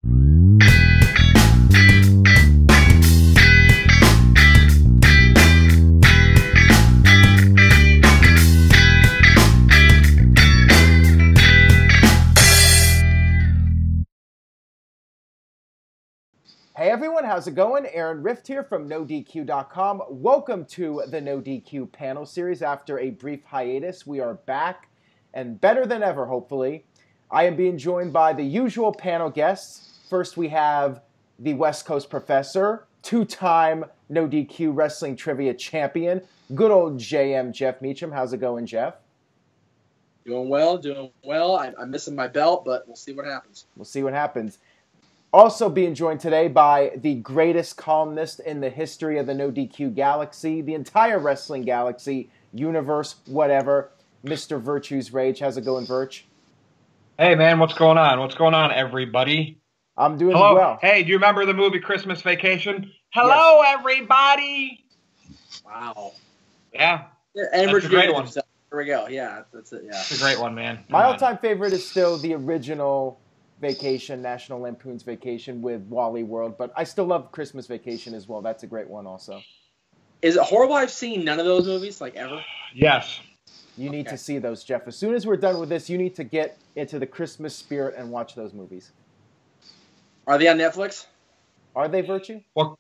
Hey everyone, how's it going? Aaron Rift here from NoDQ.com. Welcome to the NoDQ Panel series. After a brief hiatus, we are back and better than ever, hopefully. I am being joined by the usual panel guests. First, we have the West Coast Professor, two-time NoDQ Wrestling Trivia Champion, good old JM Jeff Meacham. How's it going, Jeff? Doing well, doing well. I'm missing my belt, but we'll see what happens. We'll see what happens. Also being joined today by the greatest columnist in the history of the NoDQ galaxy, the entire wrestling galaxy, universe, whatever, Mr. Virtue's Rage. How's it going, Virtue? Hey, man, what's going on? What's going on, everybody? I'm doing Hello? well. Hey, do you remember the movie Christmas Vacation? Hello, yes. Everybody! Wow. Yeah, and that's a great one. Here we go. Yeah, that's it. Yeah, it's a great one, man. My all-time favorite is still the original Vacation, National Lampoon's Vacation with Wally World, but I still love Christmas Vacation as well. That's a great one also. Is it horrible I've seen none of those movies, like, ever? Yes. You need to see those, Jeff. As soon as we're done with this, you need to get into the Christmas spirit and watch those movies. Are they on Netflix? Are they, Virtue? Well,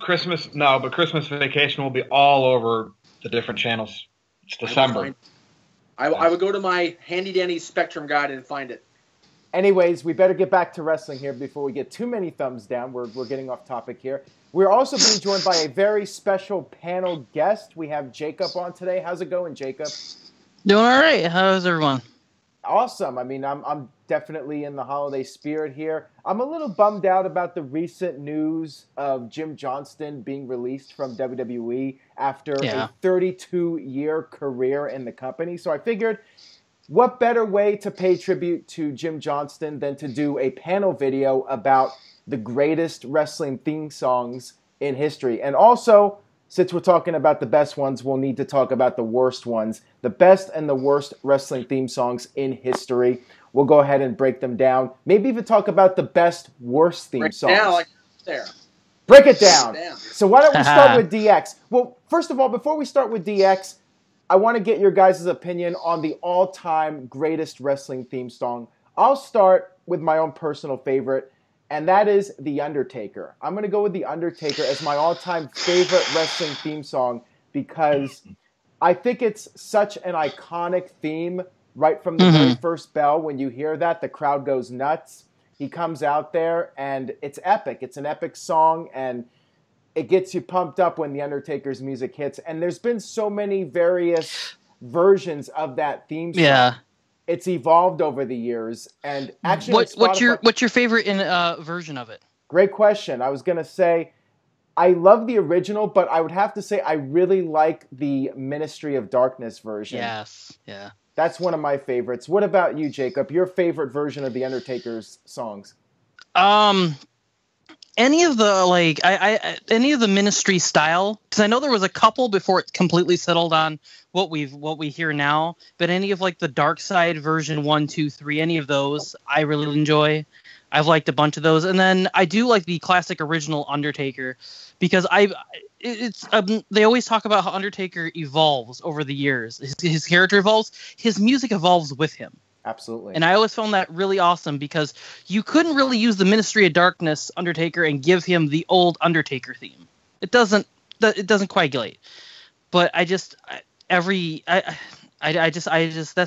Christmas Vacation will be all over the different channels. It's December. I would go to my handy-dandy Spectrum guide and find it. Anyways, we better get back to wrestling here before we get too many thumbs down. We're getting off topic here. We're also being joined by a very special panel guest. We have Jacob on today. How's it going, Jacob? Doing all right. How's everyone? Awesome. I mean, I'm definitely in the holiday spirit here. I'm a little bummed out about the recent news of Jim Johnston being released from WWE after a 32-year career in the company. So I figured, what better way to pay tribute to Jim Johnston than to do a panel video about the greatest wrestling theme songs in history? And also, since we're talking about the best ones, we'll need to talk about the worst ones. The best and the worst wrestling theme songs in history. We'll go ahead and break them down. Maybe even talk about the best, worst theme songs. Now, like there. Break it down. So why don't we start with DX? Well, first of all, before we start with DX, I want to get your guys' opinion on the all-time greatest wrestling theme song. I'll start with my own personal favorite, and that is The Undertaker. I'm going to go with The Undertaker as my all-time favorite wrestling theme song because I think it's such an iconic theme right from the very first bell. When you hear that, the crowd goes nuts. He comes out there, and it's epic. It's an epic song, and it gets you pumped up when The Undertaker's music hits. And there's been so many various versions of that theme song. Yeah. It's evolved over the years. And actually, what's your favorite version of it? Great question. I was going to say, I love the original, but I would have to say I really like the Ministry of Darkness version. Yes. Yeah. That's one of my favorites. What about you, Jacob? Your favorite version of The Undertaker's songs? Any of the any of the Ministry style, because I know there was a couple before it completely settled on what we hear now. But any of like the Dark Side version 1, 2, 3, any of those I really enjoy. I've liked a bunch of those, and then I do like the classic original Undertaker because they always talk about how Undertaker evolves over the years. His character evolves, his music evolves with him. Absolutely. And I always found that really awesome because you couldn't really use the Ministry of Darkness Undertaker and give him the old Undertaker theme. It doesn't coagulate. But that's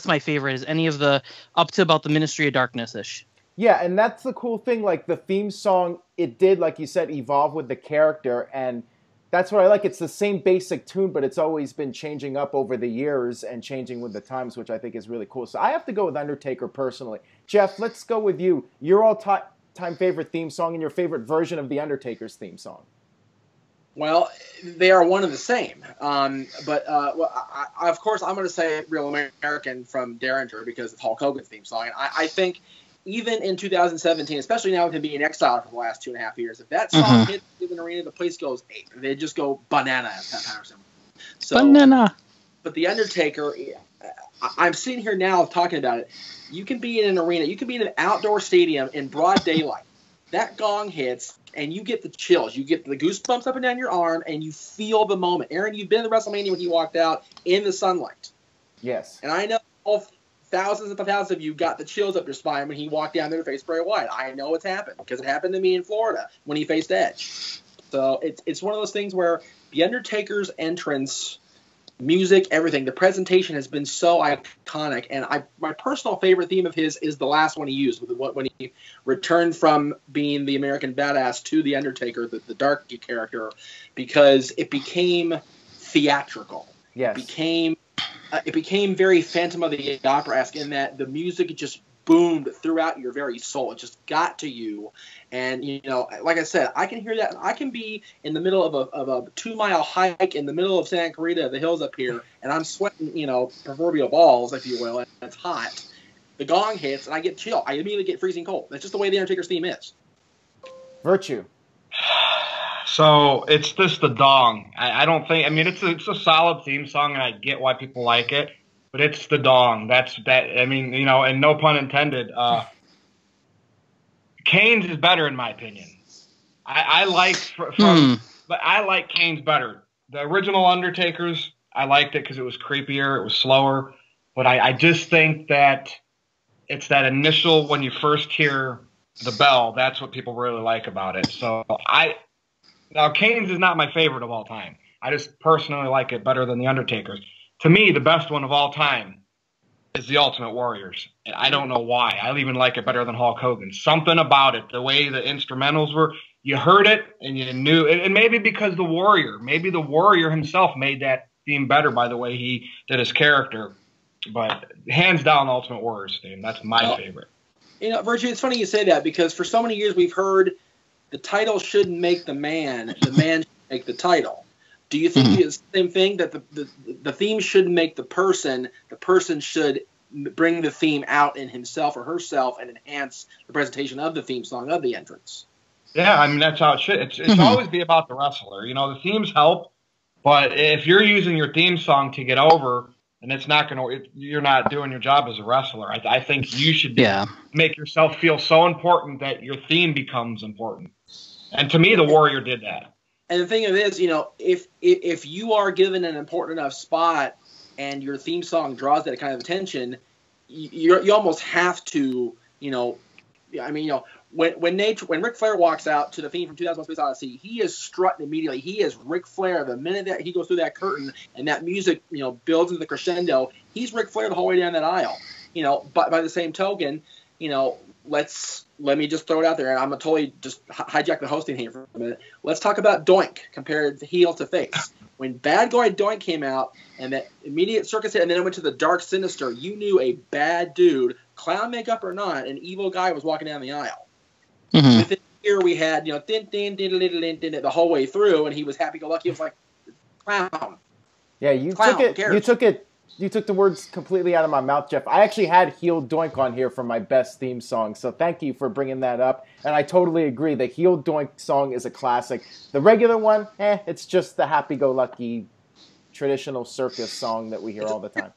my favorite is any of the up to about the Ministry of Darkness-ish. Yeah, and that's the cool thing. Like the theme song, it did, like you said, evolve with the character, and that's what I like. It's the same basic tune, but it's always been changing up over the years and changing with the times, which I think is really cool. So I have to go with Undertaker personally. Jeff, let's go with you. Your all-time favorite theme song and your favorite version of The Undertaker's theme song. Well, they are one and the same. Of course, I'm going to say Real American from Derringer because it's Hulk Hogan's theme song. And I think even in 2017, especially now with him being exiled for the last 2.5 years, if that song hits an arena, the place goes ape. They just go banana at Pat Patterson. Banana. But The Undertaker, I'm sitting here now talking about it. You can be in an arena, you can be in an outdoor stadium in broad daylight, that gong hits, and you get the chills. You get the goosebumps up and down your arm, and you feel the moment. Aaron, you've been to WrestleMania when he walked out in the sunlight. Yes. And I know all thousands and thousands of you got the chills up your spine when he walked down there to face Bray Wyatt. I know it's happened because it happened to me in Florida when he faced Edge. So it's one of those things where The Undertaker's entrance, music, everything, the presentation has been so iconic. And my personal favorite theme of his is the last one he used, when he returned from being the American Badass to the Undertaker, the dark character, because it became theatrical. Yes. It became very Phantom of the Opera-esque in that the music just boomed throughout your very soul. It just got to you. And, like I said, I can hear that. I can be in the middle of a 2-mile hike in the middle of Santa Clarita, the hills up here, and I'm sweating, proverbial balls, if you will, and it's hot. The gong hits, and I get chill. I immediately get freezing cold. That's just the way the Undertaker's theme is. Virtue. So it's just the dong. I don't think. I mean, it's a solid theme song, and I get why people like it. But it's the dong. That's that. I mean, and no pun intended. Kane's is better in my opinion. I like but I like Kane's better. The original Undertaker's, I liked it because it was creepier, it was slower. But I just think that it's that initial when you first hear the bell. That's what people really like about it. So now Kane's is not my favorite of all time. I just personally like it better than the Undertaker's. To me, the best one of all time is the Ultimate Warriors. And I don't know why. I even like it better than Hulk Hogan. Something about it, the way the instrumentals were, you heard it and you knew. And maybe because the Warrior himself made that theme better by the way he did his character. But hands down, the Ultimate Warriors theme. That's my favorite. Virtue, it's funny you say that because for so many years we've heard the title shouldn't make the man should make the title. Do you think it's the same thing, that the theme shouldn't make the person should bring the theme out in himself or herself and enhance the presentation of the theme song of the entrance? Yeah, I mean, that's how it should. It's always be about the wrestler. The themes help, but if you're using your theme song to get over, and you're not doing your job as a wrestler. I think you should make yourself feel so important that your theme becomes important. And to me, the Warrior did that. And the thing of it is, if you are given an important enough spot and your theme song draws that kind of attention, you almost have to, when Ric Flair walks out to the theme from 2001: Space Odyssey, he is strutting immediately. He is Ric Flair the minute that he goes through that curtain and that music, builds into the crescendo. He's Ric Flair the whole way down that aisle. But by the same token, let me just throw it out there, and I'm going to totally just hijack the hosting here for a minute. Let's talk about Doink compared to heel to face. When Bad Guy Doink came out and that immediate circus hit, and then it went to the Dark Sinister, you knew a bad dude, clown makeup or not, an evil guy was walking down the aisle. Mm-hmm. Within here we had, din, din, din, din, din, din, the whole way through, and he was happy-go-lucky. It was like, clown. Yeah, you took the words completely out of my mouth, Jeff. I actually had Heel Doink on here for my best theme song, so thank you for bringing that up. And I totally agree. The Heel Doink song is a classic. The regular one, it's just the happy-go-lucky traditional circus song that we hear all the time.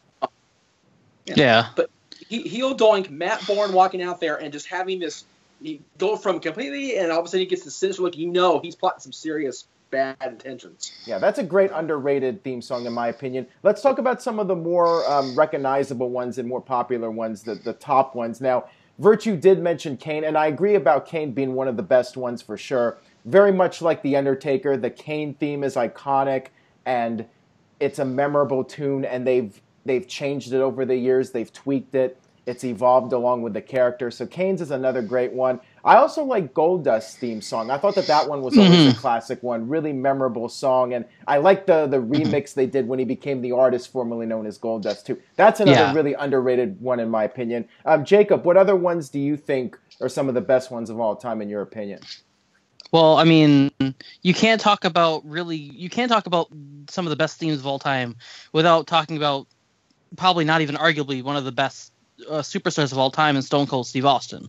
Yeah. But Heel Doink, Matt Bourne walking out there and just having this, he go from completely, and all of a sudden he gets the sinister look. He's plotting some serious bad intentions. Yeah, that's a great underrated theme song in my opinion. Let's talk about some of the more recognizable ones and more popular ones, the top ones. Now, Virtue did mention Kane, and I agree about Kane being one of the best ones for sure. Very much like The Undertaker, the Kane theme is iconic, and it's a memorable tune, and they've changed it over the years. They've tweaked it. It's evolved along with the character. So Kane's is another great one. I also like Goldust's theme song. I thought that one was always a classic one, really memorable song. And I like the remix they did when he became the artist formerly known as Goldust too. That's another really underrated one in my opinion. Jacob, what other ones do you think are some of the best ones of all time in your opinion? Well, I mean, you can't talk about some of the best themes of all time without talking about probably not even arguably one of the best superstars of all time in Stone Cold Steve Austin.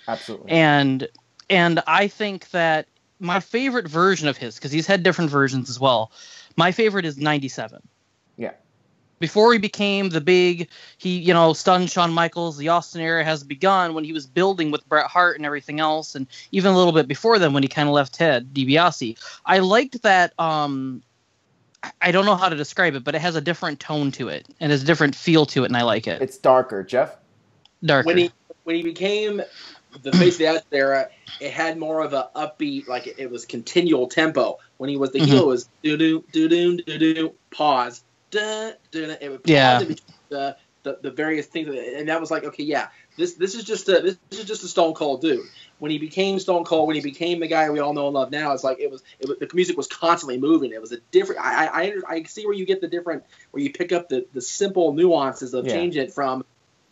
Absolutely. And I think that my favorite version of his, because he's had different versions as well, my favorite is 97. Yeah. before he became the big, he stunned Shawn Michaels. The Austin era has begun when he was building with Bret Hart and everything else, and even a little bit before then when he kind of left Ted DiBiase. I liked that. I don't know how to describe it, but it has a different tone to it and has a different feel to it, and I like it. It's darker, Jeff. Darker. When he became the face of the Attitude Era, it had more of a upbeat, like it was continual tempo. When he was the heel, it was do do do do do do pause. It would pause in between the various things, and that was like, okay, yeah, this is just a Stone Cold dude. When he became Stone Cold, when he became the guy we all know and love now, it's like the music was constantly moving. It was a different. I see where you get the different, where you pick up the simple nuances of changing it from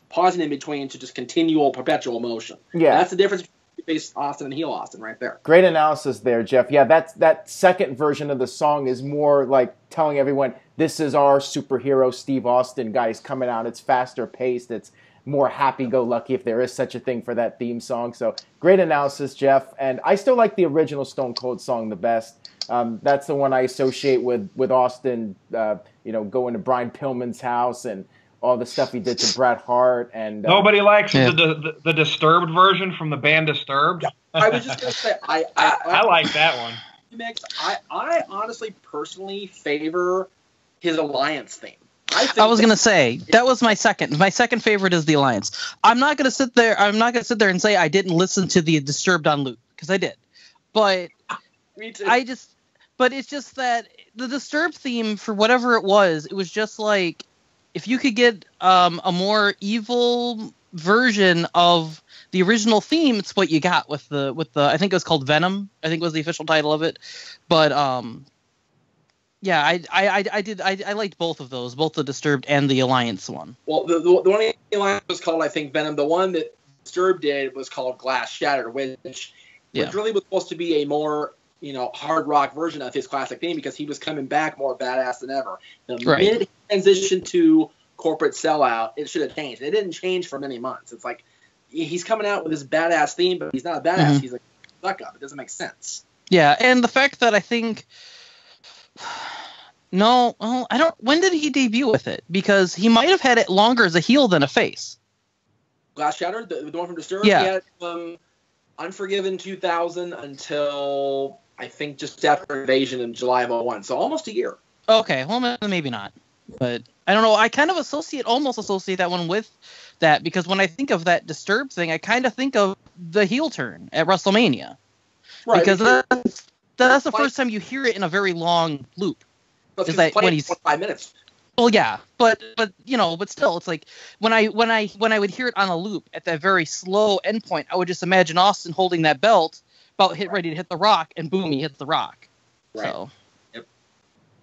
pausing in between to just continual, perpetual motion. Yeah, that's the difference between face Austin and heel Austin right there. Great analysis there, Jeff. Yeah, that second version of the song is more like telling everyone this is our superhero Steve Austin, guys, coming out. It's faster paced. It's more happy-go-lucky, if there is such a thing for that theme song. So great analysis, Jeff. And I still like the original Stone Cold song the best. That's the one I associate with Austin, going to Brian Pillman's house and all the stuff he did to Bret Hart. And nobody likes the Disturbed version from the band Disturbed. Yeah, I was just going to say, I like that one. I honestly, personally favor his Alliance theme. I was gonna say that was my second. My second favorite is the Alliance. I'm not gonna sit there and say I didn't listen to the Disturbed on loop, because I did, but me too. But it's just that the Disturbed theme, for whatever it was just like, if you could get a more evil version of the original theme, it's what you got with the I think it was called Venom. I think was the official title of it, but yeah, I liked both of those, both the Disturbed and the Alliance one. Well, the one in the Alliance was called, I think, Venom. The one that Disturbed did was called Glass Shattered, which really was supposed to be a more, hard rock version of his classic theme, because he was coming back more badass than ever. The minute he transitioned to corporate sellout, it should have changed. It didn't change for many months. It's like he's coming out with his badass theme, but he's not a badass. He's like stuck up. It doesn't make sense. Yeah, and the fact that I think. No, well, I don't. When did he debut with it? Because he might have had it longer as a heel than a face. Glass Shattered, the one from Disturbed. Yeah. He had Unforgiven 2000 until I think just after Invasion in July of 2001, so almost a year. Okay, well maybe not, but I don't know. I kind of almost associate that one with that, because when I think of that Disturbed thing, I kind of think of the heel turn at WrestleMania, right? Because that's the first time you hear it in a very long loop. Is that when he's 5 minutes? Well, yeah, but still, it's like when I would hear it on a loop at that very slow endpoint, I would just imagine Austin holding that belt, ready to hit the Rock, and boom, he hits the Rock. Right. So. Yep.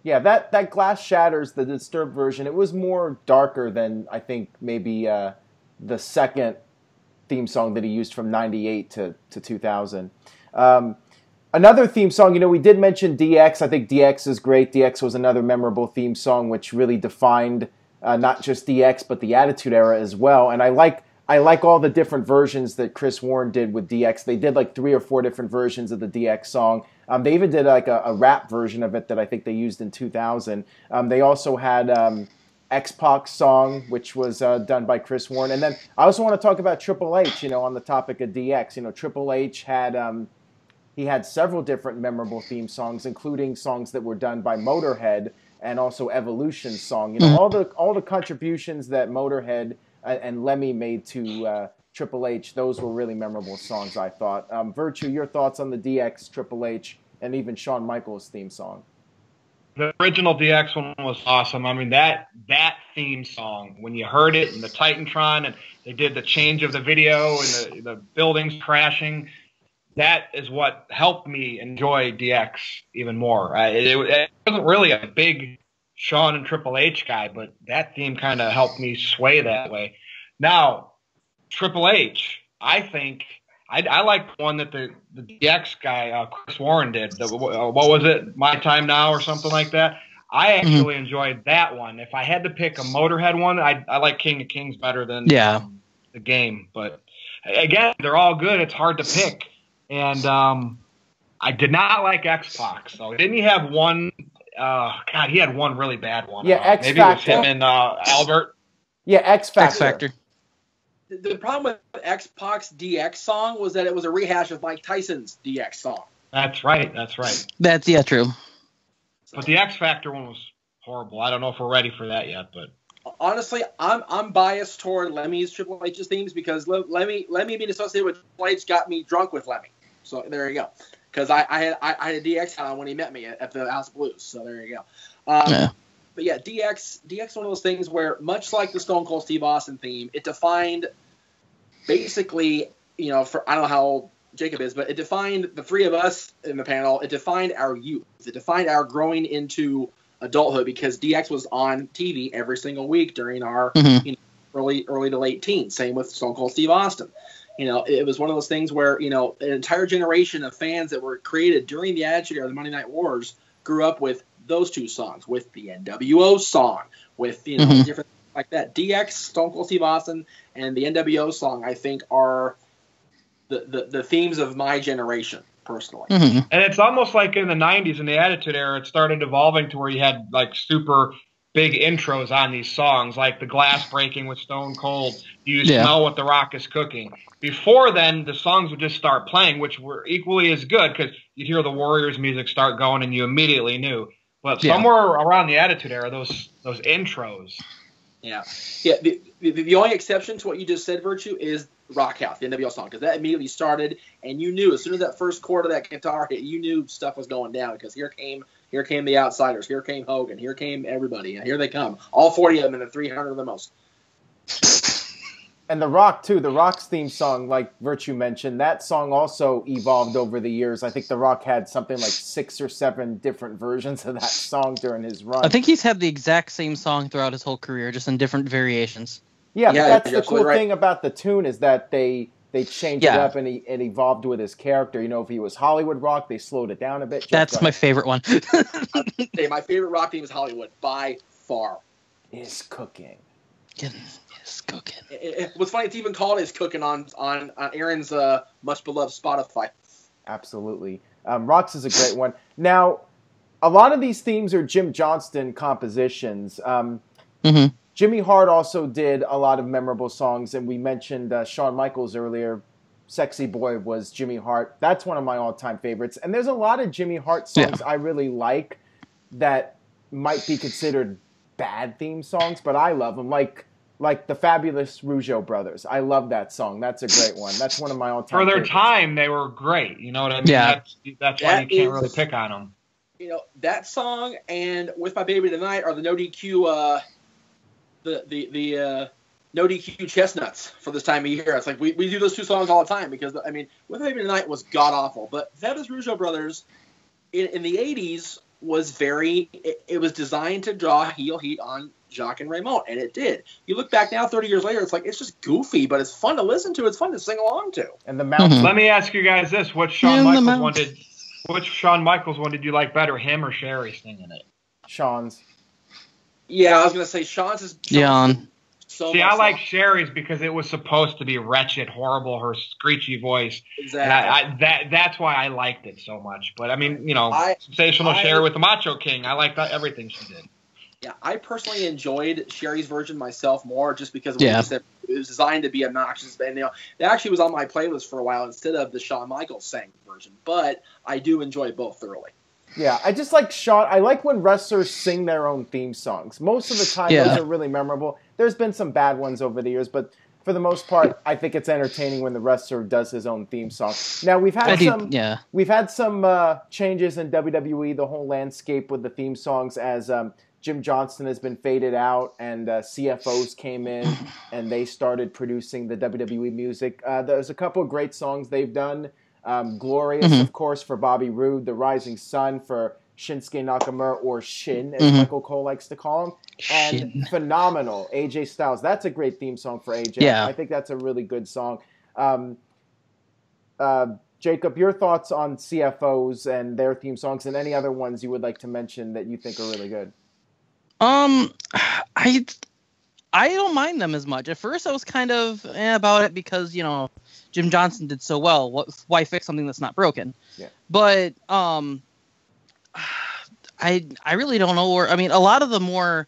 Yeah, that Glass Shatters, the Disturbed version, it was more darker than I think maybe the second theme song that he used from '98 to 2000. Another theme song, we did mention DX. I think DX is great. DX was another memorable theme song, which really defined not just DX, but the Attitude Era as well. And I like all the different versions that Chris Warren did with DX. They did like 3 or 4 different versions of the DX song. They even did like a rap version of it that I think they used in 2000. They also had X-Pac's song, which was done by Chris Warren. And then I also want to talk about Triple H, on the topic of DX. Triple H had... He had several different memorable theme songs, including songs that were done by Motorhead and also Evolution's song. All the contributions that Motorhead and Lemmy made to Triple H, those were really memorable songs, I thought. Virtue, your thoughts on the DX, Triple H, and even Shawn Michaels theme song? The original DX one was awesome. I mean, that theme song, when you heard it in the Titantron and they did the change of the video and the buildings crashing, that is what helped me enjoy DX even more. It wasn't really a big Shawn and Triple H guy, but that theme kind of helped me sway that way. Now, Triple H, I think I like the one that the DX guy, Chris Warren, did. What was it, My Time Now or something like that? I actually enjoyed that one. If I had to pick a Motorhead one, I like King of Kings better than the Game. But again, they're all good. It's hard to pick. And I did not like X-Pac. So didn't he have one God, he had one really bad one. Yeah, X maybe Factor. It was him and Albert. Yeah, X Factor. X Factor. The problem with X-Pac's DX song was that it was a rehash of Mike Tyson's DX song. That's right. That's true. But the X Factor one was horrible. I don't know if we're ready for that yet, but honestly, I'm biased toward Lemmy's Triple H's themes because Lemmy being associated with Triple H got me drunk with Lemmy. So there you go. Because I had a DX hat on when he met me at the House of Blues. So there you go. But yeah, DX one of those things where, much like the Stone Cold Steve Austin theme, it defined basically, for I don't know how old Jacob is, but it defined the three of us in the panel. It defined our youth. It defined our growing into adulthood because DX was on TV every single week during our early to late teens. Same with Stone Cold Steve Austin. It was one of those things where, an entire generation of fans that were created during the Attitude Era, the Monday Night Wars, grew up with those two songs, with the NWO song, with, different things like that. DX, Stone Cold Steve Austin, and the NWO song, I think, are the themes of my generation, personally. And it's almost like in the 90s, in the Attitude Era, it started evolving to where you had, like, super big intros on these songs, like the glass breaking with Stone Cold. Do you smell what The Rock is cooking? Before then, the songs would just start playing, which were equally as good because you'd hear the Warriors music start going and you immediately knew. But somewhere around the Attitude Era, those intros. Yeah. The only exception to what you just said, Virtue, is Rock House, the NWO song, because that immediately started, and you knew as soon as that first chord of that guitar hit, you knew stuff was going down because here came the Outsiders, here came Hogan, here came everybody, and here they come, all 40 of them, and the 300 of the most. And The Rock, too. The Rock's theme song, like Virtue mentioned, that song also evolved over the years. I think The Rock had something like 6 or 7 different versions of that song during his run. I think he's had the exact same song throughout his whole career, just in different variations. Yeah, but that's the cool thing about the tune is that they changed it up and it evolved with his character. If he was Hollywood Rock, they slowed it down a bit. That's my favorite one. My favorite Rock theme is Hollywood, by far. Is cooking. Is cooking. What's funny, it's even called Is Cooking on Aaron's much beloved Spotify. Absolutely. Rock's is a great one. Now, a lot of these themes are Jim Johnston compositions. Jimmy Hart also did a lot of memorable songs, and we mentioned Shawn Michaels earlier. Sexy Boy was Jimmy Hart. That's one of my all-time favorites. And there's a lot of Jimmy Hart songs I really like that might be considered bad theme songs, but I love them. Like the Fabulous Rougeau Brothers. I love that song. That's a great one. That's one of my all-time favorites. For their time, they were great. You know what I mean? Yeah. That's why you can't really pick on them. That song and With My Baby Tonight are the NoDQ the NoDQ chestnuts for this time of year. It's like we do those two songs all the time because, With My Baby Tonight was god-awful. But Fabulous Rougeau Brothers in the 80s was it was designed to draw heel heat on Jacques and Raymond, and it did. You look back now 30 years later, it's like it's just goofy, but it's fun to listen to. It's fun to sing along to. And the mountain. Let me ask you guys this: which Shawn Michaels one did you like better, him or Sherry singing it? Shawn's. Yeah, I was gonna say Shawn's is. See, I like Sherry's because it was supposed to be wretched, horrible, her screechy voice. Exactly. That's why I liked it so much. But sensational Sherry with the Macho King. I liked everything she did. Yeah, I personally enjoyed Sherry's version myself more just because it was designed to be obnoxious. And that actually was on my playlist for a while instead of the Shawn Michaels sang version. But I do enjoy both thoroughly. Yeah, I just like Shawn. I like when wrestlers sing their own theme songs. Most of the time, those are really memorable. There's been some bad ones over the years, but for the most part, I think it's entertaining when the wrestler does his own theme song. Now we've had some changes in WWE, the whole landscape with the theme songs as Jim Johnston has been faded out and CFOs came in and they started producing the WWE music. There's a couple of great songs they've done. Glorious, of course, for Bobby Roode. The Rising Sun for Shinsuke Nakamura, or Shin, as Michael Cole likes to call him. And Phenomenal, AJ Styles. That's a great theme song for AJ. Yeah. I think that's a really good song. Jacob, your thoughts on CFOs and their theme songs and any other ones you would like to mention that you think are really good? I don't mind them as much. At first, I was kind of about it because, Jim Johnston did so well. Why fix something that's not broken? Yeah. But I really don't know where. I mean, a lot of the more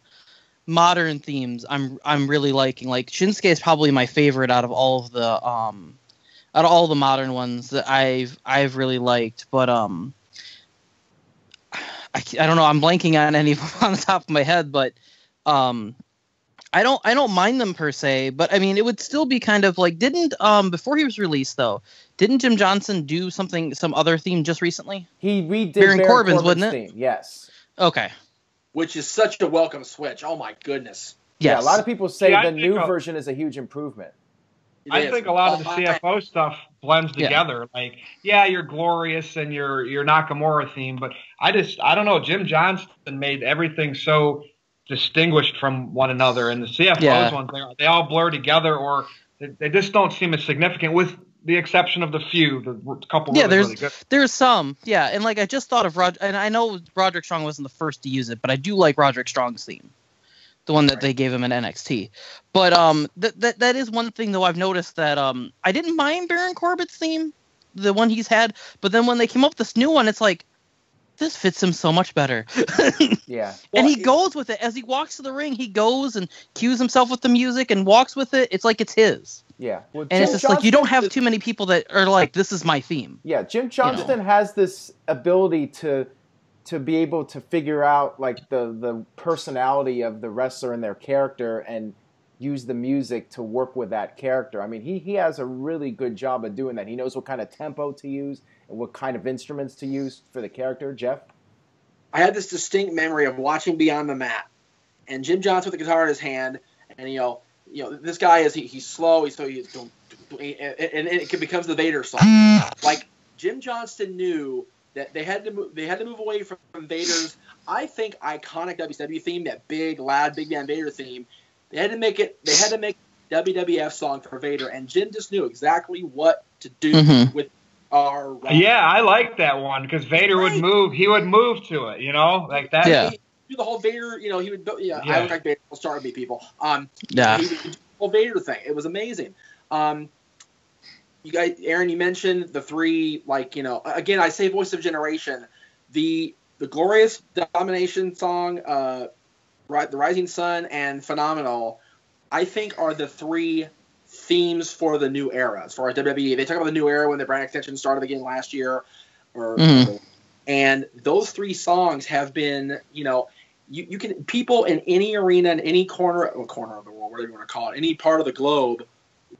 modern themes I'm really liking. Like Shinsuke is probably my favorite out of all the modern ones that I've really liked. But I don't know. I'm blanking on any of them on the top of my head, but I don't mind them per se. But I mean, it would still be kind of like before he was released though. Didn't Jim Johnston do some other theme just recently? He redid Baron Corbin's, wasn't it? Theme, yes. Okay. Which is such a welcome switch. Oh my goodness. Yes. Yeah, a lot of people say the new version is a huge improvement. I think a lot of the CFO stuff blends together. Like, you're Glorious and your Nakamura theme, but I don't know. Jim Johnston made everything so distinguished from one another, and the CFOs ones, they all blur together, or they just don't seem as significant, with the exception of the couple. Yeah, really good. There's some, and like I just thought of and I know Roderick Strong wasn't the first to use it, but I do like Roderick Strong's theme, the one that they gave him in NXT. But that is one thing though I've noticed that I didn't mind Baron Corbin's theme, the one he's had, but then when they came up with this new one, it's like, this fits him so much better. Yeah. And he goes with it. As he walks to the ring, he goes and cues himself with the music and walks with it. It's like it's his. Yeah. Well, and it's just like, you don't have too many people that are like, this is my theme. Yeah, Jim Johnston has this ability to be able to figure out like the personality of the wrestler and their character and use the music to work with that character. I mean, he has a really good job of doing that. He knows what kind of tempo to use and what kind of instruments to use for the character. Jeff? I had this distinct memory of watching Beyond the Mat, and Jim Johnston with the guitar in his hand, and this guy he's slow, and it becomes the Vader song. Like, Jim Johnston knew that they had to move away from Vader's, I think, iconic WCW theme, that big, loud, big man Vader theme. They had to make WWF song for Vader, and Jim just knew exactly what to do with our. Yeah, I like that one because Vader would move. He would move to it, like that. Yeah. He do the whole Vader. He would. I look like Vader. Will start with me, people. He would do the whole Vader thing. It was amazing. You guys, Aaron, you mentioned the three. Again, I say Voice of Generation. The Glorious Domination song. The Rising Sun and Phenomenal, I think, are the three themes for the new era as far as WWE. They talk about the new era when the brand extension started again last year, and those three songs have been, you can, people in any arena, in any corner of the world, whatever you want to call it, any part of the globe,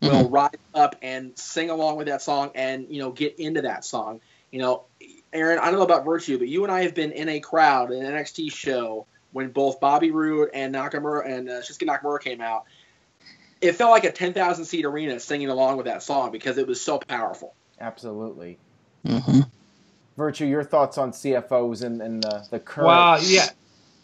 will rise up and sing along with that song and get into that song. Aaron, I don't know about Virtue, but you and I have been in a crowd, an NXT show, when both Bobby Roode and Nakamura and Shinsuke Nakamura came out. It felt like a 10,000 seat arena singing along with that song because it was so powerful. Absolutely. Virtue, your thoughts on CFOs and the current? Well, yeah,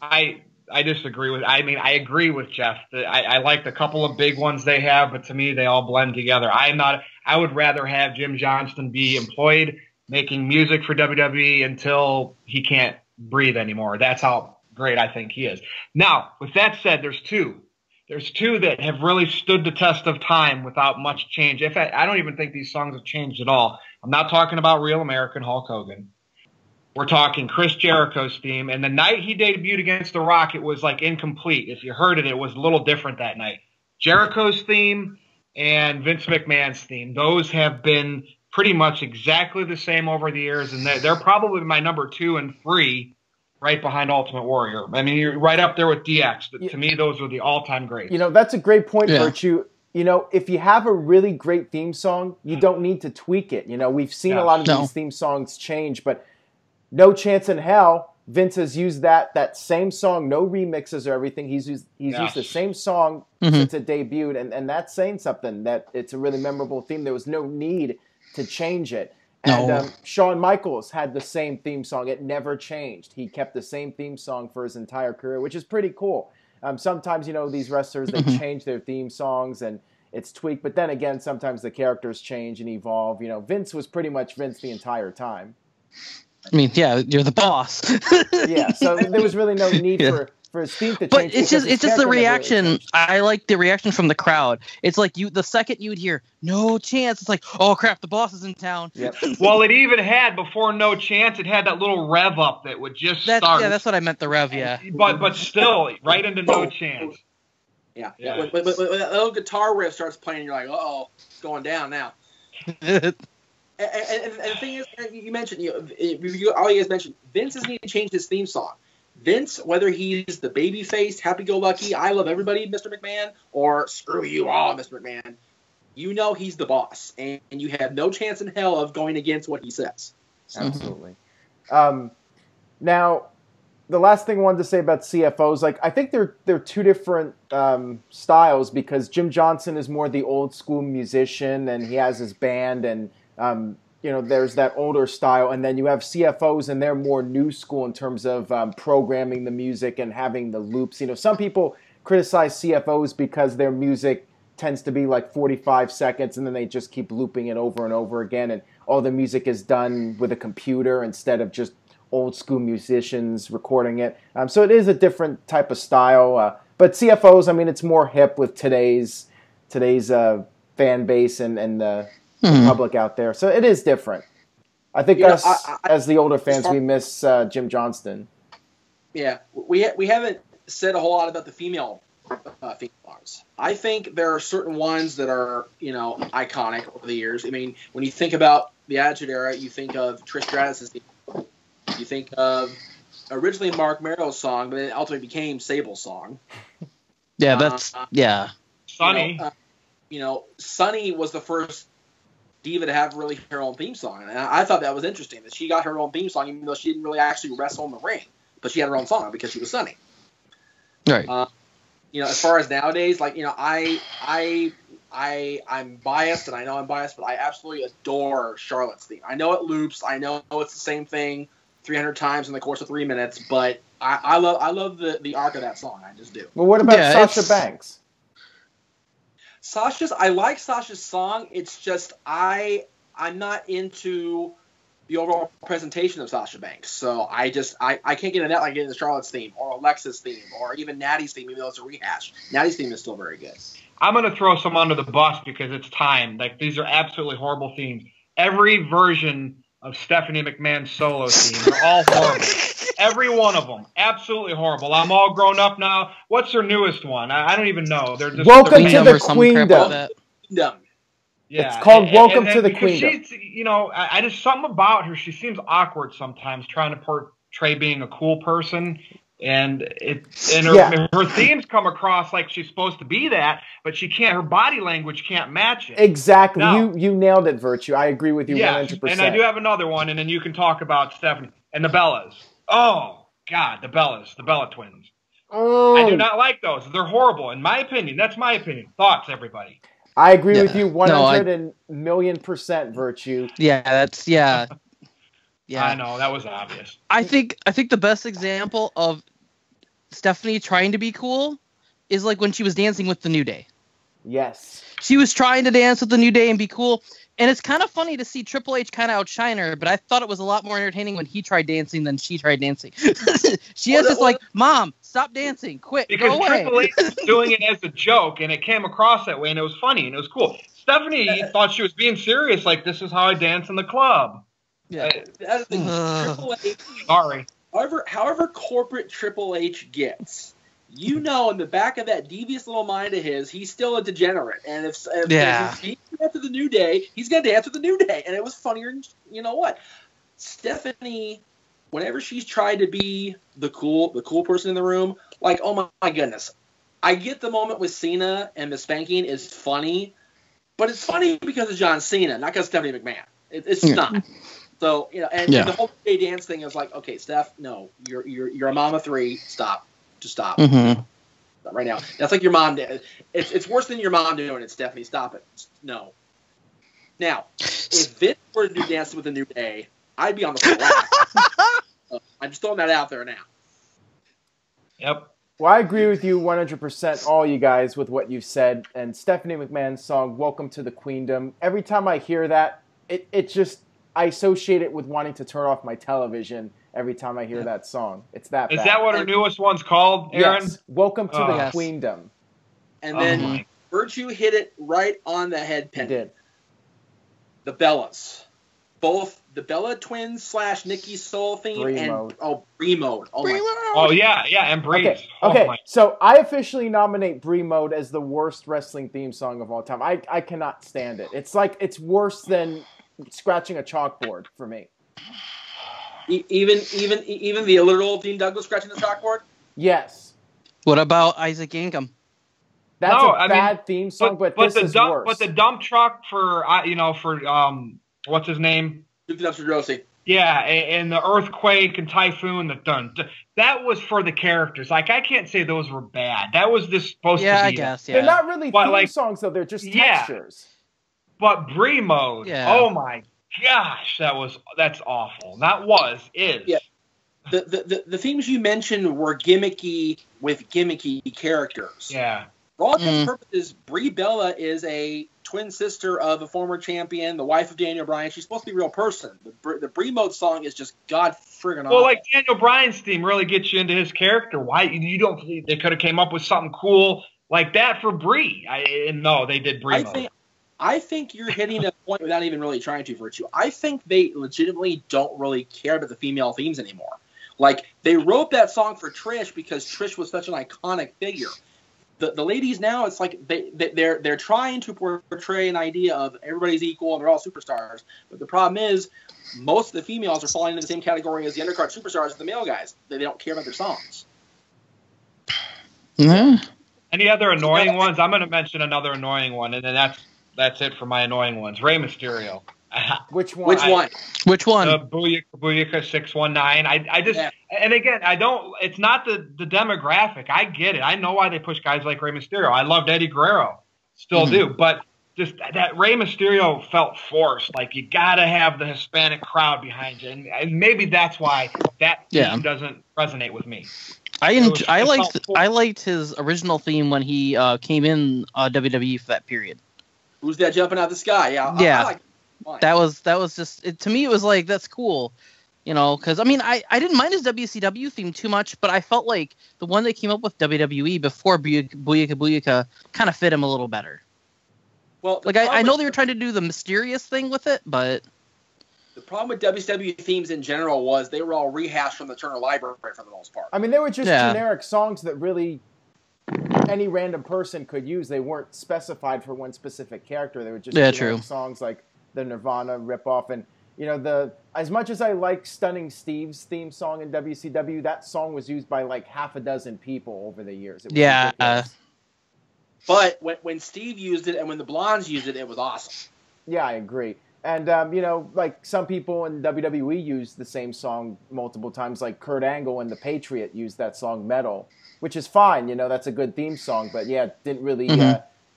I disagree with. I mean, I agree with Jeff. I like the couple of big ones they have, but to me, they all blend together. I would rather have Jim Johnston be employed making music for WWE until he can't breathe anymore. That's how great I think he is. Now, with that said, there's two that have really stood the test of time without much change. In fact, I don't even think these songs have changed at all. I'm not talking about Real American Hulk Hogan. We're talking Chris Jericho's theme, and the night he debuted against The Rock, it was like incomplete. If you heard it, it was a little different that night. Jericho's theme and Vince McMahon's theme, those have been pretty much exactly the same over the years, and they're probably my number 2 and 3, right behind Ultimate Warrior. I mean, you're right up there with DX. To me, those are the all-time greats. That's a great point, Virtue. If you have a really great theme song, you don't need to tweak it. We've seen a lot of these theme songs change, but no chance in hell Vince has used that same song, no remixes or everything. He's used the same song since it debuted, and that's saying something, that it's a really memorable theme. There was no need to change it. And Shawn Michaels had the same theme song. It never changed. He kept the same theme song for his entire career, which is pretty cool. Sometimes, these wrestlers, they change their theme songs and it's tweaked. But then again, sometimes the characters change and evolve. Vince was pretty much Vince the entire time. I mean, yeah, you're the boss. Yeah, so there was really no need for his theme to change. But it's just the reaction. Really I like the reaction from the crowd. It's like the second you'd hear "No Chance," it's like, oh crap, the boss is in town. Yep. Well, it even had before "No Chance," it had that little rev up that would just start. Yeah, that's what I meant. The rev, yeah. But still, right into "No Chance." Yeah. When that little guitar riff starts playing, you're like, uh-oh, it's going down now. And the thing is, you mentioned, all you guys mentioned, Vince has needed to change his theme song. Vince, whether he's the baby-faced, happy-go-lucky, I love everybody, Mr. McMahon, or screw you all, Mr. McMahon, you know he's the boss, and you have no chance in hell of going against what he says. Absolutely. Now, the last thing I wanted to say about CFOs, like I think they're two different styles, because Jim Johnston is more the old school musician and he has his band, and there's that older style, and then you have CFOs and they're more new school in terms of programming the music and having the loops. Some people criticize CFOs because their music tends to be like 45 seconds and then they just keep looping it over and over again, and all the music is done with a computer instead of just old school musicians recording it. So it is a different type of style. But CFOs, I mean, it's more hip with today's fan base and the public out there. So it is different. I think as the older fans, we miss Jim Johnston. Yeah, we haven't said a whole lot about the female theme songs. I think there are certain ones that are, iconic over the years. I mean, when you think about the Attitude Era, you think of Trish Stratus's theme. You think of originally Mark Merrill's song, but it ultimately became Sable's song. Yeah, that's Sunny. Sunny was the first diva to have really her own theme song, and I thought that was interesting that she got her own theme song, even though she didn't really actually wrestle in the ring, but she had her own song because she was Sunny. Right. As far as nowadays, I'm biased, and I know I'm biased, but I absolutely adore Charlotte's theme. I know it loops. I know it's the same thing 300 times in the course of 3 minutes, but I love the arc of that song. I just do. Well, what about Sasha Banks? I like Sasha's song. It's just I'm not into the overall presentation of Sasha Banks. So I can't get into that like getting the Charlotte's theme or Alexa's theme or even Natty's theme, even though it's a rehash. Natty's theme is still very good. I'm going to throw some under the bus because it's time. Like, these are absolutely horrible themes. Every version of Stephanie McMahon's solo theme, they're all horrible. Every one of them, absolutely horrible. I'm all grown up now. What's her newest one? I don't even know. They're just Welcome to the Queendom. Yeah, it's called Welcome to the Queendom. I just something about her. She seems awkward sometimes, trying to portray being a cool person. And her themes come across like she's supposed to be that, but she can't. Her body language can't match it. Exactly. No. You nailed it, Virtue. I agree with you 100%. And I do have another one, and then you can talk about Stephanie and the Bellas. Oh God, the Bella twins. Oh. I do not like those. They're horrible, in my opinion. That's my opinion. Thoughts, everybody? I agree with you 100,000,000%, Virtue. Yeah. Yeah, I know, that was obvious. I think the best example of Stephanie trying to be cool is like when she was dancing with the New Day. Yes. She was trying to dance with the New Day and be cool. And it's kind of funny to see Triple H kind of outshine her, but I thought it was a lot more entertaining when he tried dancing than she tried dancing. She has this like, Mom, stop dancing, quick, because go away. Triple H was doing it as a joke, and it came across that way, and it was funny, and it was cool. Stephanie thought she was being serious, like, this is how I dance in the club. Yeah. Triple H. Sorry. However corporate Triple H gets, in the back of that devious little mind of his, he's still a degenerate. And if he's dance with the New Day, he's going to dance with the New Day. And it was funnier than, you know what? Stephanie, whenever she's tried to be the cool person in the room, like, oh my goodness. I get the moment with Cena and the spanking is funny, but it's funny because of John Cena, not because of Stephanie McMahon. It's not. So, the whole day dance thing is like, okay, Steph, no, you're a mom of three. Stop. Just stop. Mm-hmm. Stop right now. That's like your mom did. It's worse than your mom doing it, Stephanie. Stop it. No. Now, if Vince were to do Dance with the New Day, I'd be on the flat. I'm just throwing that out there now. Yep. Well, I agree with you 100%, all you guys, with what you've said. And Stephanie McMahon's song, Welcome to the Queendom, every time I hear that, it just... I associate it with wanting to turn off my television every time I hear that song. It's that bad. Is that what her newest one's called, Aaron? Yes. Welcome to the Yes. Queendom. And then Virtue hit it right on the head, Penny. He did. The Bellas. Both the Bella Twins / Nikki Soul theme Brie and Mode. Brie Mode. Oh my! Oh yeah, and Breeze. Okay. So I officially nominate Brie Mode as the worst wrestling theme song of all time. I cannot stand it. It's like it's worse than scratching a chalkboard for me. Even the illiterate Dean Douglas scratching the chalkboard. Yes. What about Isaac Yankum? That's a bad theme song, but this is worse. But the dump truck for what's his name? Duke the Dumpster Drosy. Yeah, and the earthquake and typhoon, that was for the characters. Like, I can't say those were bad. That was just supposed to be. Yeah, I guess. Yeah. They're not really theme songs, though. They're just textures. But Brie Mode, oh my gosh, that's awful. Is. Yeah. The themes you mentioned were gimmicky with gimmicky characters. Yeah. For all intents and purposes, Brie Bella is a twin sister of a former champion, the wife of Daniel Bryan. She's supposed to be a real person. The Brie Mode song is just god friggin' awful. Well, like Daniel Bryan's theme really gets you into his character. Why you don't? They could have came up with something cool like that for Brie. No, they did Brie Mode. I think you're hitting a point without even really trying to, Virtue. I think they legitimately don't really care about the female themes anymore. Like, they wrote that song for Trish because Trish was such an iconic figure. The ladies now, it's like they're trying to portray an idea of everybody's equal and they're all superstars. But the problem is, most of the females are falling into the same category as the undercard superstars, the male guys. They don't care about their songs. Yeah. Any other annoying ones? I'm going to mention another annoying one, and then that's it for my annoying ones. Rey Mysterio. Which one? Which one? The Booyaka 619. I just, and again, I don't. It's not the demographic. I get it. I know why they push guys like Rey Mysterio. I loved Eddie Guerrero, still do. But just that Rey Mysterio felt forced. Like, you got to have the Hispanic crowd behind you, and maybe that's why that theme doesn't resonate with me. I liked his original theme when he came in WWE for that period. Who's that jumping out of the sky? I like that was just to me. It was like, that's cool, because I mean, I didn't mind his WCW theme too much, but I felt like the one they came up with WWE before Booyaka kind of fit him a little better. Well, like I know they were trying to do the mysterious thing with it, but the problem with WCW themes in general was they were all rehashed from the Turner Library for the most part. I mean, they were just generic songs that really any random person could use. They weren't specified for one specific character. They were just generic songs like the Nirvana ripoff. And, as much as I like Stunning Steve's theme song in WCW, that song was used by like half a dozen people over the years. It was ridiculous. But when Steve used it and when the Blondes used it, it was awesome. Yeah, I agree. And, like some people in WWE used the same song multiple times, like Kurt Angle and The Patriot used that song Metal, which is fine. That's a good theme song. But, yeah, it didn't really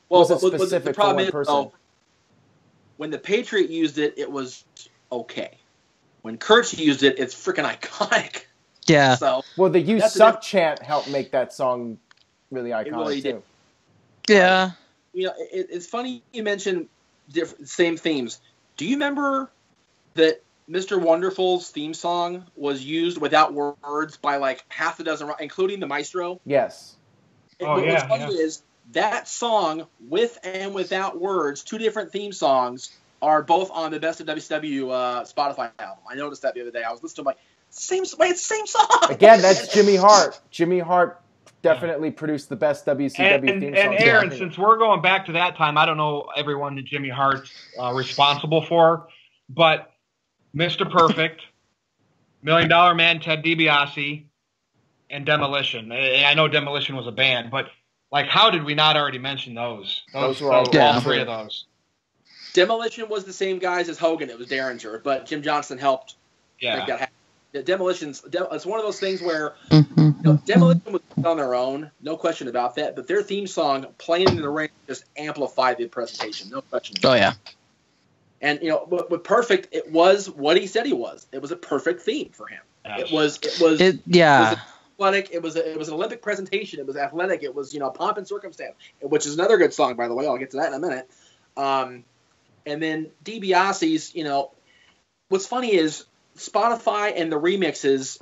wasn't specific for one person. When The Patriot used it, it was okay. When Kurt used it, it's freaking iconic. Yeah. So, well, the "You Suck" chant helped make that song really iconic, too. Yeah. It's funny you mentioned same themes. Do you remember that Mr. Wonderful's theme song was used without words by like half a dozen, including the Maestro? Yes. What's funny is that song, with and without words, two different theme songs, are both on the Best of WCW Spotify album. I noticed that the other day. I was listening to like, it's the same song. Again, that's Jimmy Hart. Jimmy Hart definitely produced the best WCW theme song. And Aaron, since we're going back to that time, I don't know everyone that Jimmy Hart's responsible for, but Mr. Perfect, $1 Million Man Ted DiBiase, and Demolition. And I know Demolition was a band, but like, how did we not already mention those? Those were all three of those. Demolition was the same guys as Hogan. It was Derringer, but Jim Johnston helped make that happen. Demolition's it's one of those things where Demolition was on their own, no question about that. But their theme song, "Playing in the Rain," just amplified the presentation, no question. Oh yeah. And with Perfect, it was what he said he was. It was a perfect theme for him. It was athletic. It was an Olympic presentation. It was athletic. It was pomp and circumstance, which is another good song, by the way. I'll get to that in a minute. And then DiBiase's, what's funny is Spotify and the remixes,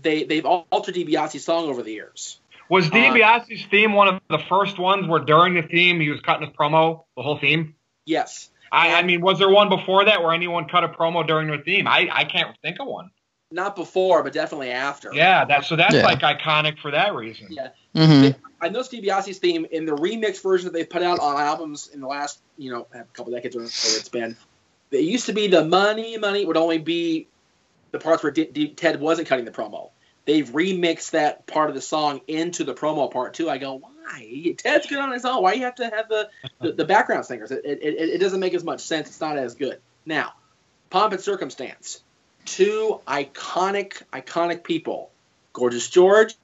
they've altered DiBiase's song over the years. Was DiBiase's theme one of the first ones where during the theme he was cutting his promo, the whole theme? Yes. I mean, was there one before that where anyone cut a promo during their theme? I can't think of one. Not before, but definitely after. Yeah, that's like iconic for that reason. Yeah. Mm-hmm. I noticed DiBiase's theme in the remix version that they've put out on albums in the last, a couple decades or whatever it's been. It used to be the money would only be the parts where Ted wasn't cutting the promo. They've remixed that part of the song into the promo part too. I go, why? Ted's good on his own. Why do you have to have the background singers? It doesn't make as much sense. It's not as good. Now, Pomp and Circumstance. Two iconic people, Gorgeous George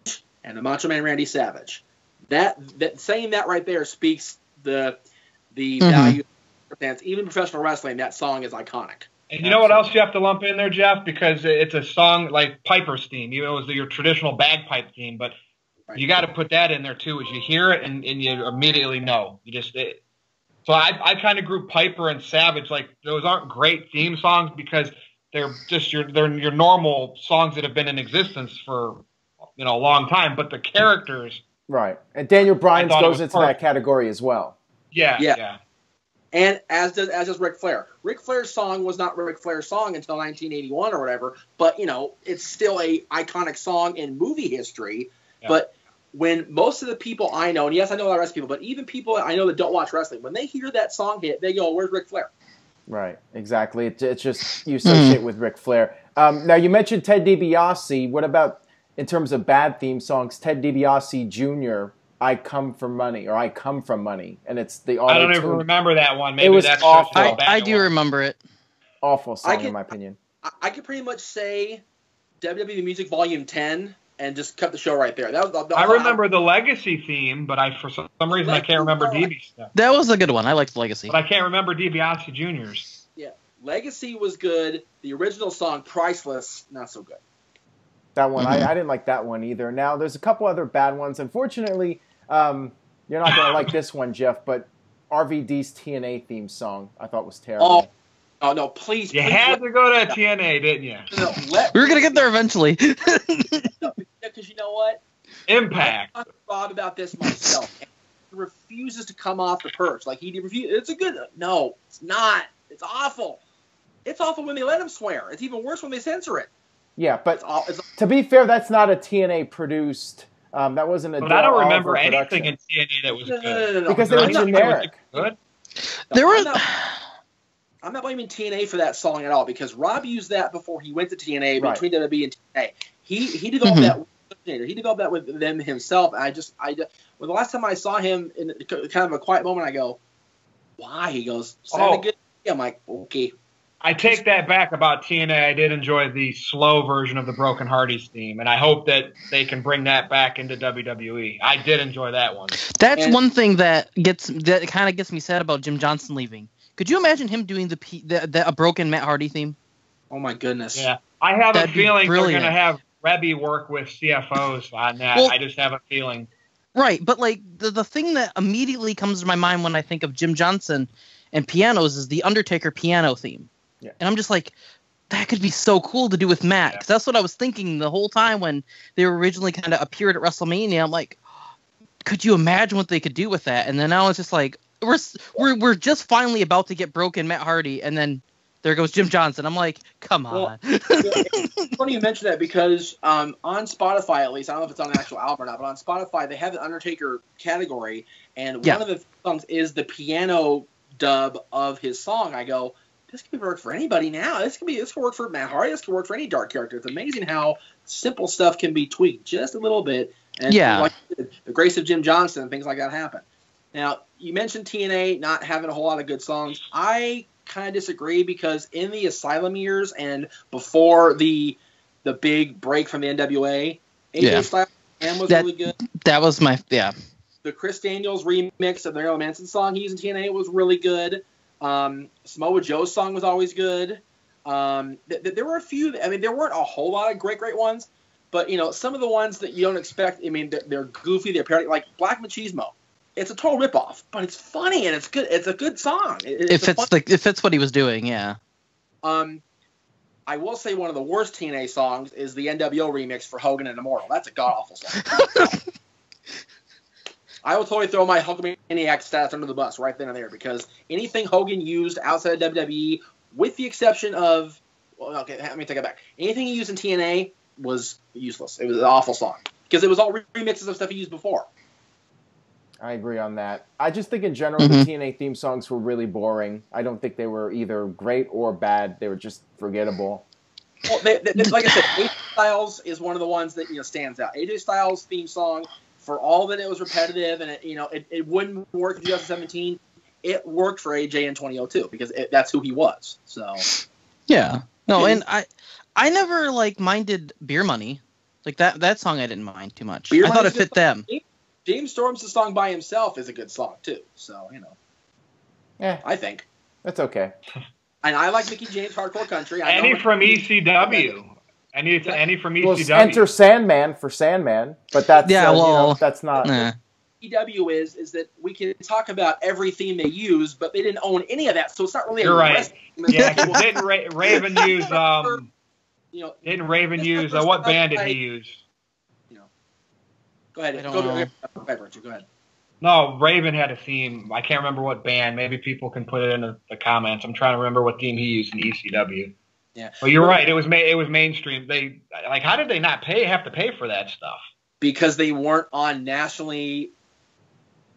and the Macho Man Randy Savage. That saying that right there speaks the value of circumstance. Even professional wrestling, that song is iconic. And you know what else you have to lump in there, Jeff? Because it's a song like Piper's theme. It was your traditional bagpipe theme, but you got to put that in there too. As you hear it, and you immediately know. So I kind of group Piper and Savage like those aren't great theme songs because they're just your normal songs that have been in existence for a long time. But the characters, right? And Daniel Bryan goes into that category as well. Yeah. And as does Ric Flair. Ric Flair's song was not Ric Flair's song until 1981 or whatever, but it's still a iconic song in movie history. Yeah. But when most of the people I know, and yes, I know a lot of wrestling people, but even people I know that don't watch wrestling, when they hear that song hit, they go, "Where's Ric Flair?" Right, exactly. It's just you associate with Ric Flair. Now you mentioned Ted DiBiase. What about in terms of bad theme songs? Ted DiBiase Jr. I Come From Money, or I Come From Money, and it's the auto-tune. I don't even remember that one. Maybe it was that's awful. I do remember it. Awful song, in my opinion. I could pretty much say WWE Music Volume 10 and just cut the show right there. I remember the Legacy theme, but for some reason I can't remember DiBiase stuff. That was a good one. I liked Legacy. But I can't remember DiBiase Jr.'s. Yeah, Legacy was good. The original song, Priceless, not so good. That one, I didn't like that one either. Now, there's a couple other bad ones. Unfortunately, you're not going to like this one, Jeff, but RVD's TNA theme song I thought was terrible. Oh no, please. You had to go to TNA, didn't you? We were going to get there eventually. Because you know what? Impact. I talked to Bob about this myself. He refuses to come off the perch. Like, he refuses. It's a good... No, it's not. It's awful. It's awful when they let him swear. It's even worse when they censor it. Yeah, but to be fair, that's not a TNA produced... that wasn't a... But I don't remember anything in TNA that was good. No. Because they were generic. Good? I'm not blaming TNA for that song at all, because Rob used that before he went to TNA, between WWE and TNA. He developed that with he developed that with them himself. And well, the last time I saw him in kind of a quiet moment, I go, why? He goes, good. I'm like, okay. I take that back about TNA. I did enjoy the slow version of the Broken Hardys theme, and I hope that they can bring that back into WWE. I did enjoy that one. That's one thing that kind of gets me sad about Jim Johnston leaving. Could you imagine him doing a broken Matt Hardy theme? Oh my goodness! Yeah, I have a feeling they're going to have Rebby work with CFOs on that. Well, I just have a feeling. Right, but like the thing that immediately comes to my mind when I think of Jim Johnston and pianos is the Undertaker piano theme. Yeah. And I'm just like, that could be so cool to do with Matt, because that's what I was thinking the whole time when they were originally kind of appeared at WrestleMania. I'm like, could you imagine what they could do with that? And then now it's just like, we're just finally about to get broken Matt Hardy, and then there goes Jim Johnston. I'm like, come on. Well, it's funny you mention that, because on Spotify, at least, I don't know if it's on an actual album or not, but on Spotify they have the Undertaker category, and one of the songs is the piano dub of his song. I go, this could work for anybody now. This could work for Matt Hardy. This could work for any dark character. It's amazing how simple stuff can be tweaked just a little bit, and like the grace of Jim Johnston and things like that happen. Now, you mentioned TNA not having a whole lot of good songs. I kind of disagree, because in the Asylum years and before the big break from the NWA, AJ Styles was really good. That was The Chris Daniels remix of the Marilyn Manson song he used in TNA was really good. Samoa Joe's song was always good. There were a few. I mean, there weren't a whole lot of great ones, but some of the ones that you don't expect. I mean, they're goofy. They're parody, like Black Machismo. It's a total ripoff, but it's funny and it's good. It's a good song. It fits what he was doing. Yeah. I will say one of the worst TNA songs is the NWO remix for Hogan and Immortal. That's a god-awful song. I will totally throw my Hulkamaniac status under the bus right then and there, because anything Hogan used outside of WWE, with the exception of, well, okay, let me take it back. Anything he used in TNA was useless. It was an awful song because it was all remixes of stuff he used before. I agree on that. I just think in general the TNA theme songs were really boring. I don't think they were either great or bad. They were just forgettable. Well, like I said, AJ Styles is one of the ones that stands out. AJ Styles' theme song, for all that it was repetitive and it wouldn't work in 2017, it worked for AJ in 2002 because that's who he was. So yeah, no, and I never minded Beer Money, that song I didn't mind too much. I thought it fit them. James Storm's song by himself is a good song too. So yeah, I think that's okay. And I like Mickey James Hardcore Country. Any from ECW. Any from ECW. Well, enter Sandman for Sandman, but that's that's not. ECW is that we can talk about every theme they use, but they didn't own any of that, so it's not really. You're right. Yeah, didn't Raven use? Didn't Raven use? What band did he use? Go ahead. Go ahead. No, Raven had a theme. I can't remember what band. Maybe people can put it in the comments. I'm trying to remember what theme he used in ECW. Yeah. Well, you're right. It was mainstream. They how did they not have to pay for that stuff? Because they weren't on nationally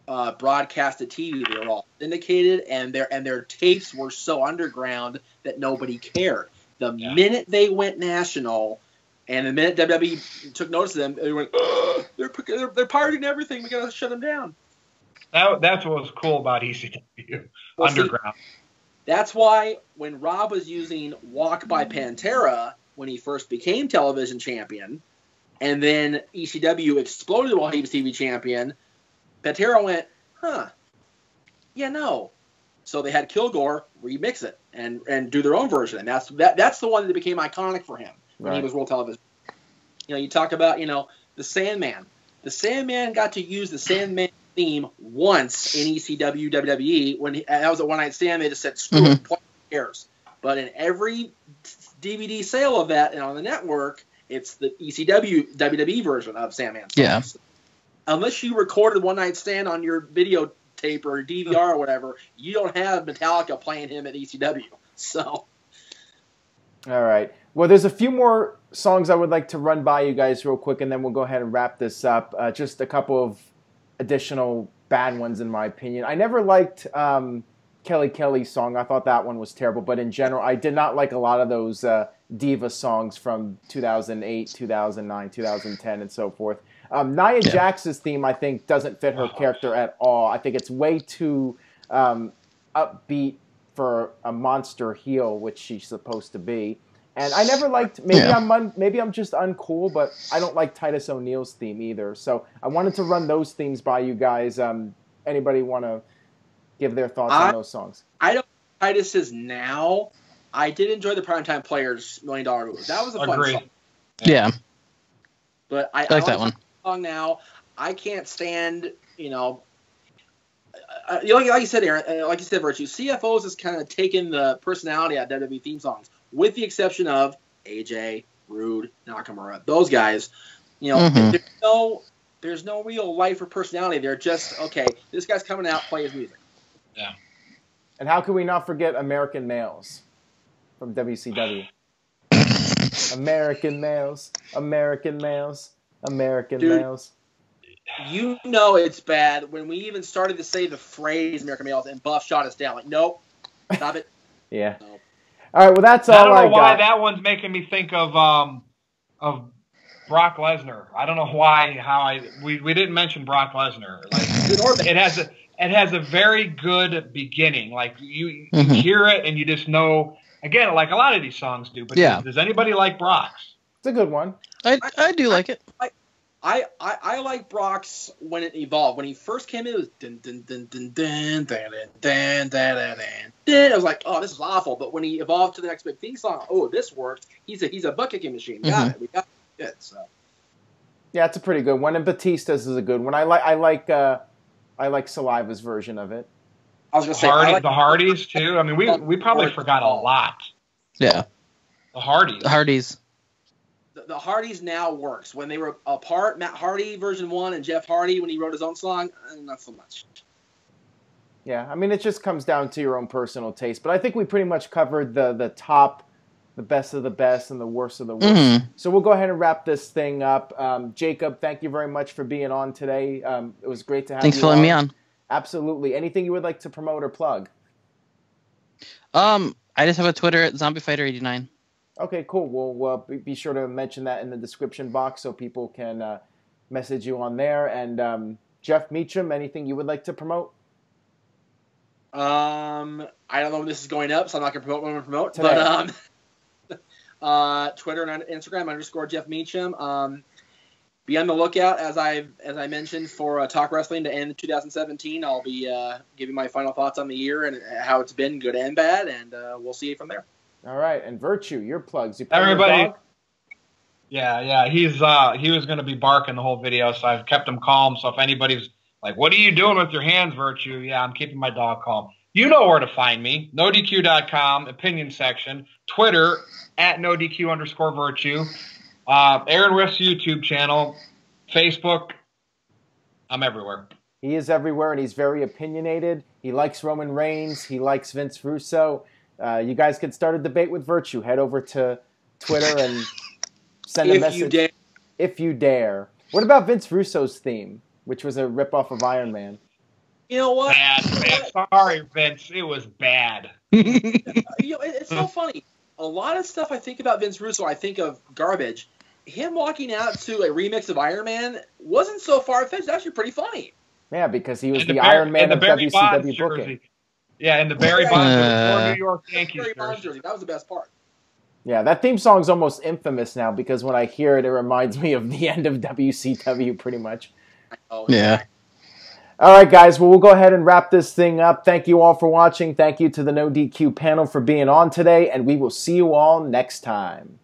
broadcasted TV. They were all syndicated, and their tapes were so underground that nobody cared. The minute they went national, and the minute WWE took notice of them, they went, they're pirating everything. We gotta shut them down. That's what was cool about ECW. Underground. That's why when Rob was using Walk by Pantera when he first became television champion, and then ECW exploded while he was TV champion, Pantera went, yeah, no. So they had Kilgore remix it and do their own version, and that's the one that became iconic for him when he was World Television. You talk about the Sandman. The Sandman got to use the Sandman theme once in ECW WWE when that was a one night stand. They just said screw it, who cares? But in every DVD sale of that and on the network, it's the ECW WWE version of Sandman. Yeah. Unless you recorded one night stand on your videotape or DVR or whatever, you don't have Metallica playing him at ECW. So. All right. Well, there's a few more songs I would like to run by you guys real quick, and then we'll go ahead and wrap this up. Just a couple of additional bad ones, in my opinion. I never liked Kelly Kelly's song. I thought that one was terrible. But in general, I did not like a lot of those diva songs from 2008, 2009, 2010, and so forth. Nia Jax's theme, I think, doesn't fit her character at all. I think it's way too upbeat for a monster heel, which she's supposed to be. And I never liked, maybe I'm just uncool, but I don't like Titus O'Neil's theme either. So I wanted to run those themes by you guys. Anybody want to give their thoughts on those songs? I don't know Titus's now. I did enjoy the Primetime Players $1 Million Move. That was a fun song. Yeah. But I like that one. Song now. I can't stand, like you said, Aaron, like you said, Virtue, CFOs has kind of taken the personality out of WWE theme songs, with the exception of AJ, Rude, Nakamura. Those guys, there's no real life or personality. They're just, okay, this guy's coming out, play his music. Yeah. And how can we not forget American Males from WCW? American Males, American Males, American Males. It's bad when we even started to say the phrase American Males and Buff shot us down. Like, nope, stop it. Yeah. Nope. All right, well, that's all I got. I don't know why that one's making me think of Brock Lesnar. I don't know why. We didn't mention Brock Lesnar. It has a very good beginning. Like you hear it and you just know. Again, like a lot of these songs do. But does anybody like Brock's? It's a good one. I do like it. I like Brock's when it evolved. When he first came in, it was dun dun dun dun dun dun dun dun dun dun. I was like, oh, this is awful. But when he evolved to the next big theme song, oh, this worked. He's a butt kicking machine. We got it. So. Yeah, it's a pretty good one. And Batista's is a good one. I like Saliva's version of it. I was gonna say the Hardys too. I mean, we probably forgot a lot. Yeah. The Hardys. The Hardys. The Hardys now works. When they were apart, Matt Hardy version 1 and Jeff Hardy when he wrote his own song, not so much. Yeah, I mean, it just comes down to your own personal taste. But I think we pretty much covered the top, the best of the best, and the worst of the worst. Mm-hmm. So we'll go ahead and wrap this thing up. Jacob, thank you very much for being on today. It was great to have you on. Thanks for letting me on. Absolutely. Anything you would like to promote or plug? I just have a Twitter at ZombieFighter89. Okay, cool. We'll be sure to mention that in the description box so people can message you on there. And Jeff Meacham, anything you would like to promote? I don't know when this is going up, so I'm not going to promote what I'm going to promote. Today. But Twitter and Instagram _Jeff Meacham. Be on the lookout, as I mentioned, for Talk Wrestling to end 2017. I'll be giving my final thoughts on the year and how it's been, good and bad, and we'll see you from there. All right, and Virtue, your plugs. You Everybody. Your dog? Yeah. He was going to be barking the whole video, so I've kept him calm. So if anybody's like, "What are you doing with your hands, Virtue?" Yeah, I'm keeping my dog calm. You know where to find me. NoDQ.com, opinion section. Twitter, at NoDQ_Virtue. Aaron Riff's YouTube channel. Facebook. I'm everywhere. He is everywhere, and he's very opinionated. He likes Roman Reigns. He likes Vince Russo. You guys could start a debate with Virtue. Head over to Twitter and send a message. If you dare. What about Vince Russo's theme, which was a ripoff of Iron Man? You know what? Bad, Vince. Sorry, Vince. It was bad. It's so funny. A lot of stuff I think about Vince Russo, I think of garbage. Him walking out to a remix of Iron Man wasn't so far-fetched. It's actually pretty funny. Yeah, because he was the Iron Man of WCW booking. Yeah, in the Barry Bonds or New York Yankees jersey. That was the best part. Yeah, that theme song's almost infamous now because when I hear it, it reminds me of the end of WCW pretty much. Oh, yeah. All right, guys. Well, we'll go ahead and wrap this thing up. Thank you all for watching. Thank you to the NoDQ panel for being on today, and we will see you all next time.